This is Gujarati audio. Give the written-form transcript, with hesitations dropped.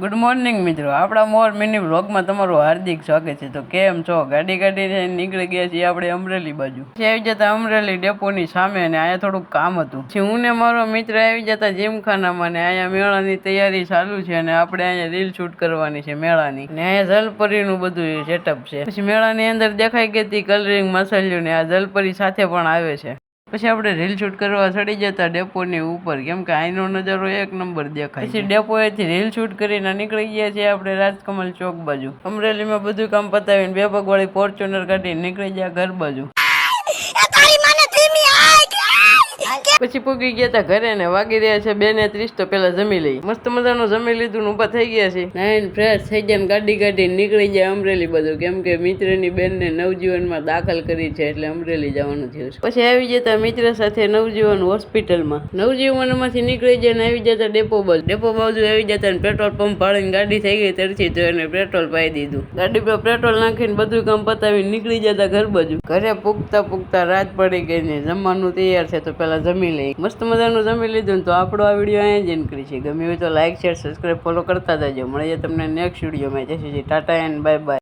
ગુડ મોર્નિંગ મિત્રો, આપણા મોર મિની વ્લોગમાં તમારું હાર્દિક સ્વાગત છે. તો કેમ છો? ગાડી નીકળી ગયા છીએ આપણે અમરેલી બાજુ. આવી જતા અમરેલી ડેપોની સામે, અને અહીંયા થોડુંક કામ હતું. પછી હું ને મારો મિત્ર આવી જતા જીમખાનામાં, ને અહીંયા મેળાની તૈયારી ચાલુ છે, અને આપણે અહીંયા રીલ શૂટ કરવાની છે મેળાની. ને અહીંયા જલપરીનું બધું સેટઅપ છે. પછી મેળાની અંદર દેખાઈ ગઈ હતી કલરિંગ મસાલ્યું, ને આ જલપરી સાથે પણ આવે છે. પછી આપણે રીલ શૂટ કરવા ચડી જતા ડેપોની ઉપર, કેમ કે અહીંનો નજારો એક નંબર દેખાય. પછી ડેપોએથી રીલ શૂટ કરીને નીકળી ગયા છીએ આપણે રાજકમલ ચોક બાજુ. અમરેલીમાં બધું કામ પતાવીને બે પગવાળી ફોર્ચ્યુનર કાઢીને નીકળી ગયા ઘર બાજુ. પછી પૂગી ગયા તા ઘરે, ને વાગી રહ્યા છે 2:30. તો પેલા જમી લઈ. મસ્ત મજાનું જમી લીધું ને ઉભા થઈ ગયા છે. નાઈન ફ્રેશ થઈ ગયા, ગાડી નીકળી જાય અમરેલી બધું, કેમ કે મિત્રની બેનને નવજીવનમાં દાખલ કરી છે, એટલે અમરેલી જવાનું થયું છે. પછી આવી જતા મિત્ર સાથે નવજીવન હોસ્પિટલમાં. નવજીવનમાંથી નીકળી જાય ને આવી જતા ડેપો બાજુ આવી જતા ને પેટ્રોલ પંપ ભાળીને ગાડી થઈ ગઈ તરથી, તો એને પેટ્રોલ પાઈ દીધું. ગાડી પર પેટ્રોલ નાખીને બધું કામ પતાવીને નીકળી જતા ઘર બાજુ. ઘરે પૂગતા રાત પડી ગઈ ને જમવાનું તૈયાર છે, તો પેલા જમી લઈ. મસ્ત મજાનું જમી લીધું. તો આપણો આ વિડીયો અહીંયા જ એન્ડ કરી છે. ગમે હોય તો લાઈક, શેર, સબસ્ક્રાઈબ, ફોલો કરતા જજો. મળીએ તમને નેક્સ્ટ વિડીયોમાં. જય Shri Tata and bye bye.